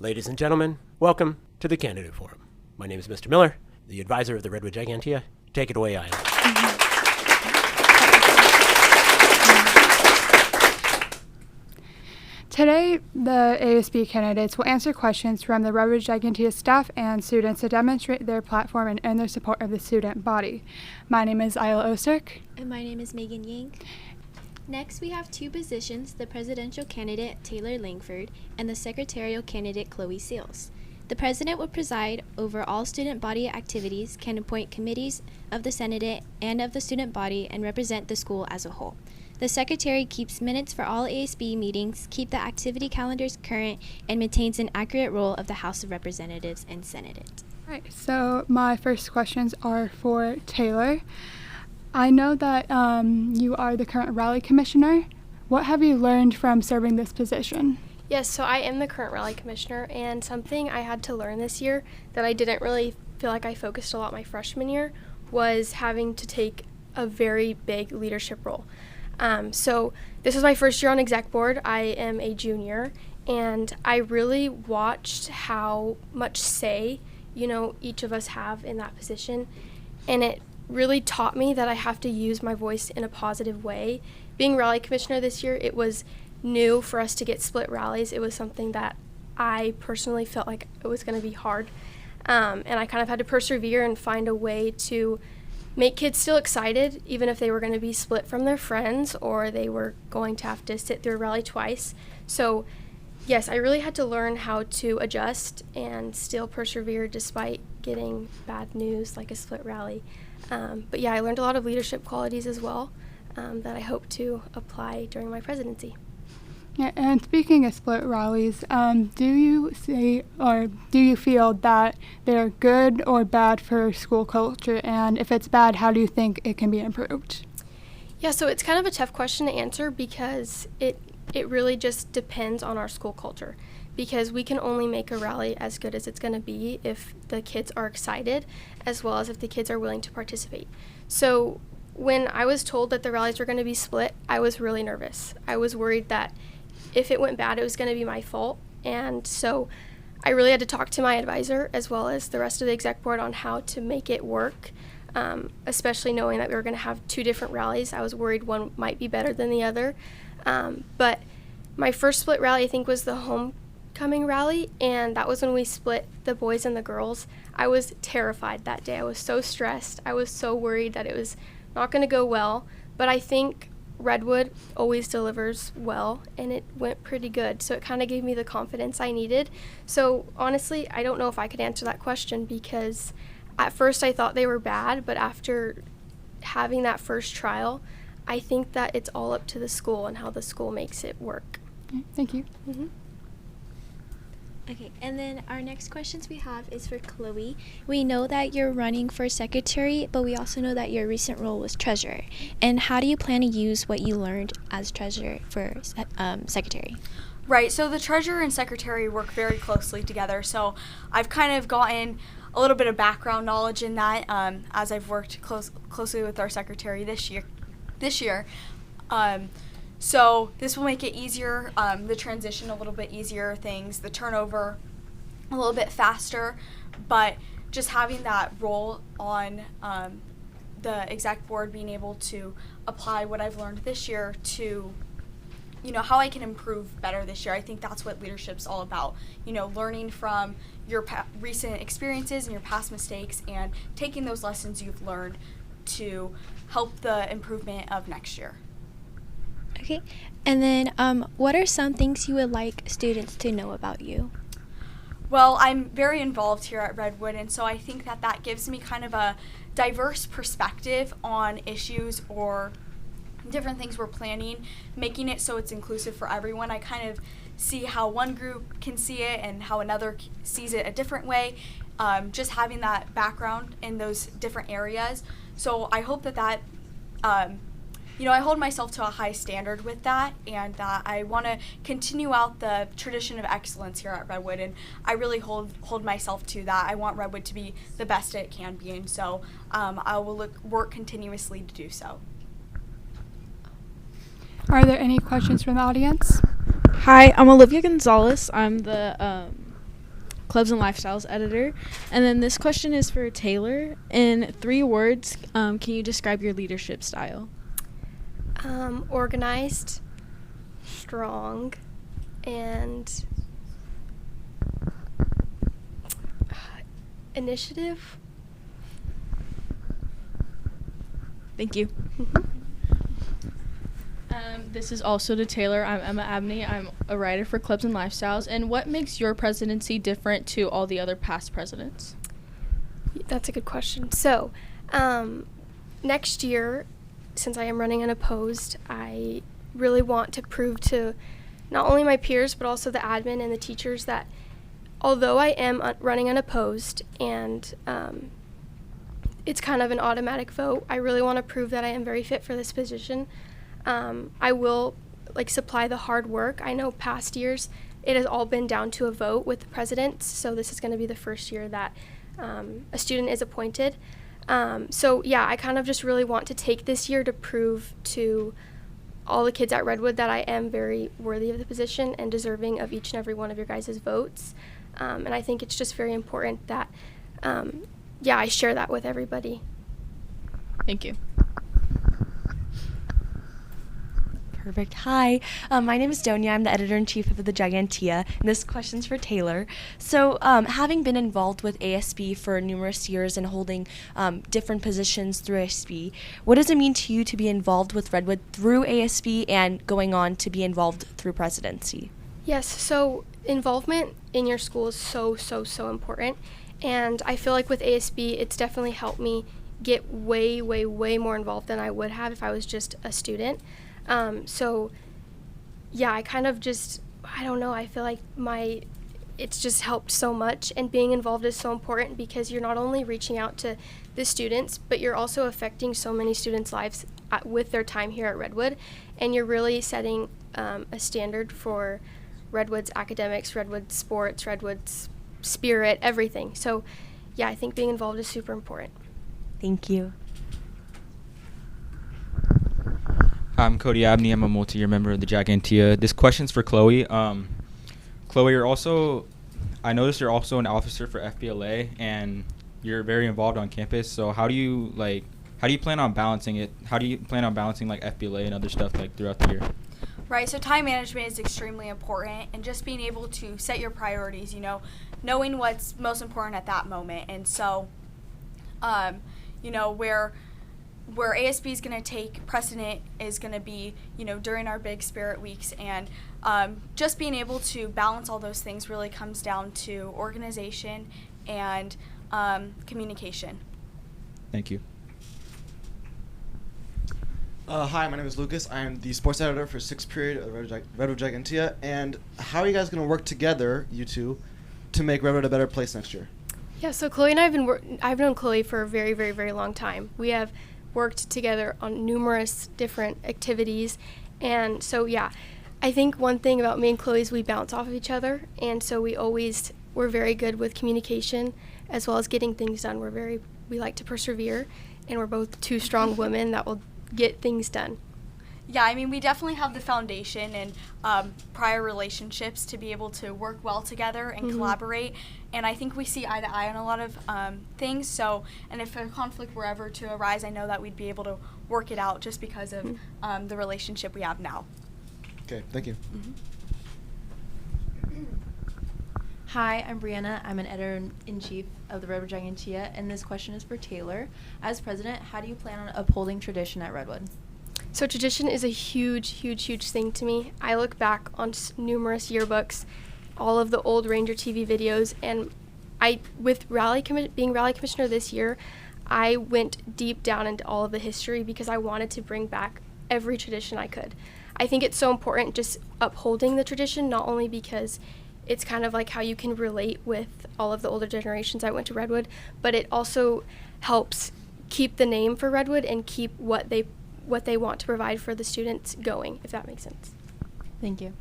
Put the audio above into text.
Ladies and gentlemen, welcome to the Candidate Forum. My name is Mr. Miller, the advisor of the Redwood Gigantea. Take it away, Ian. Today, the ASB candidates will answer questions from the Redwood Gigantea staff and students to demonstrate their platform and earn their support of the student body. My name is Isla Osterk. And my name is Megan Yang. Next, we have two positions, the presidential candidate Taylor Langford and the secretarial candidate Chloe Seals. The president will preside over all student body activities, can appoint committees of the Senate and of the student body, and represent the school as a whole. The secretary keeps minutes for all ASB meetings, keep the activity calendars current, and maintains an accurate roll of the House of Representatives and Senate. Right, so my first questions are for Taylor. I know that you are the current rally commissioner. What have you learned from serving this position? Yes, so I am the current rally commissioner, and something I had to learn this year that I didn't really feel like I focused a lot my freshman year was having to take a very big leadership role. So this was my first year on exec board. I am a junior, and I really watched how much say, each of us have in that position, and it really taught me that I have to use my voice in a positive way. Being rally commissioner this year, it was new for us to get split rallies. It was something that I personally felt like it was going to be hard, and I kind of had to persevere and find a way to make kids still excited, even if they were going to be split from their friends or they were going to have to sit through a rally twice. So yes, I really had to learn how to adjust and still persevere despite getting bad news like a split rally. But yeah, I learned a lot of leadership qualities as well that I hope to apply during my presidency. Yeah, and speaking of split rallies, do you feel that they're good or bad for school culture? And if it's bad, how do you think it can be improved? Yeah, so it's kind of a tough question to answer because it really just depends on our school culture. Because we can only make a rally as good as it's going to be if the kids are excited, as well as if the kids are willing to participate. So when I was told that the rallies were going to be split, I was really nervous. I was worried that if it went bad, it was going to be my fault. And so I really had to talk to my advisor as well as the rest of the exec board on how to make it work, especially knowing that we were going to have two different rallies. I was worried one might be better than the other. But my first split rally, I think, was the homecoming rally, and that was when we split the boys and the girls. I was terrified that day. I was so stressed. I was so worried that it was not going to go well. But I think Redwood always delivers well, and it went pretty good. So it kind of gave me the confidence I needed. So honestly, I don't know if I could answer that question because at first I thought they were bad, but after having that first trial, I think that it's all up to the school and how the school makes it work. Thank you. Mm-hmm. Okay, and then our next questions we have is for Chloe. We know that you're running for secretary, but we also know that your recent role was treasurer. And how do you plan to use what you learned as treasurer for secretary? Right, so the treasurer and secretary work very closely together, so I've kind of gotten a little bit of background knowledge in that as I've worked closely with our secretary this year. So this will make it easier, the transition a little bit easier, the turnover a little bit faster, but just having that role on the exec board, being able to apply what I've learned this year to, how I can improve better this year. I think that's what leadership's all about, learning from your recent experiences and your past mistakes and taking those lessons you've learned to help the improvement of next year. Okay, and then what are some things you would like students to know about you? Well, I'm very involved here at Redwood, and so I think that gives me kind of a diverse perspective on issues or different things we're planning, making it so it's inclusive for everyone. I kind of see how one group can see it and how another sees it a different way, just having that background in those different areas. So I hope that I hold myself to a high standard with that, and that I want to continue out the tradition of excellence here at Redwood, and I really hold myself to that. I want Redwood to be the best it can be, and so I will work continuously to do so. Are there any questions from the audience? Hi, I'm Olivia Gonzalez. I'm the Clubs and Lifestyles editor. And then this question is for Taylor. In 3 words, can you describe your leadership style? Organized, strong, and initiative. Thank you. This is also to Taylor. I'm Emma Abney. I'm a writer for Clubs and Lifestyles. And what makes your presidency different to all the other past presidents? That's a good question. So, next year, since I am running unopposed, I really want to prove to not only my peers, but also the admin and the teachers that although I am running unopposed and it's kind of an automatic vote, I really want to prove that I am very fit for this position. I will supply the hard work. I know past years it has all been down to a vote with the presidents, so this is going to be the first year that a student is appointed. I kind of just really want to take this year to prove to all the kids at Redwood that I am very worthy of the position and deserving of each and every one of your guys' votes. And I think it's just very important that, I share that with everybody. Thank you. Perfect. Hi, my name is Donia. I'm the editor-in-chief of the Gigantea, and this question's for Taylor. So, having been involved with ASB for numerous years and holding different positions through ASB, what does it mean to you to be involved with Redwood through ASB and going on to be involved through presidency? Yes, so involvement in your school is so important, and I feel like with ASB, it's definitely helped me get way more involved than I would have if I was just a student. I kind of just, I don't know, I feel like it's just helped so much, and being involved is so important because you're not only reaching out to the students, but you're also affecting so many students' lives with their time here at Redwood, and you're really setting a standard for Redwood's academics, Redwood's sports, Redwood's spirit, everything. So, I think being involved is super important. Thank you. I'm Cody Abney. I'm a multi-year member of the Gigantea. This question's for Chloe. Chloe, I noticed you're also an officer for FBLA, and you're very involved on campus. So how do you plan on balancing it? How do you plan on balancing FBLA and other stuff throughout the year? Right, so time management is extremely important, and just being able to set your priorities, knowing what's most important at that moment. And so, where ASB is going to take precedent is going to be, during our big spirit weeks. And just being able to balance all those things really comes down to organization and communication. Thank you. Hi, my name is Lucas. I'm the sports editor for 6th period of Redwood Gigantea. And how are you guys going to work together, you two, to make Redwood a better place next year? Yeah, so Chloe and I've known Chloe for a very, very, very long time. We have worked together on numerous different activities, and so I think one thing about me and Chloe is we bounce off of each other, and so we're very good with communication as well as getting things done. We like to persevere, and we're both 2 strong women that will get things done. Yeah, I mean, we definitely have the foundation and prior relationships to be able to work well together and collaborate. And I think we see eye to eye on a lot of things. So, and if a conflict were ever to arise, I know that we'd be able to work it out just because of the relationship we have now. Okay, thank you. Hi, I'm Brianna. I'm an editor-in-chief of the Redwood Gigantea, and this question is for Taylor. As president, how do you plan on upholding tradition at Redwood? So tradition is a huge thing to me. I look back on numerous yearbooks, all of the old Ranger TV videos, and with being rally commissioner this year, I went deep down into all of the history because I wanted to bring back every tradition I could. I think it's so important just upholding the tradition, not only because it's kind of like how you can relate with all of the older generations that went to Redwood, but it also helps keep the name for Redwood and keep what they want to provide for the students going, if that makes sense. Thank you.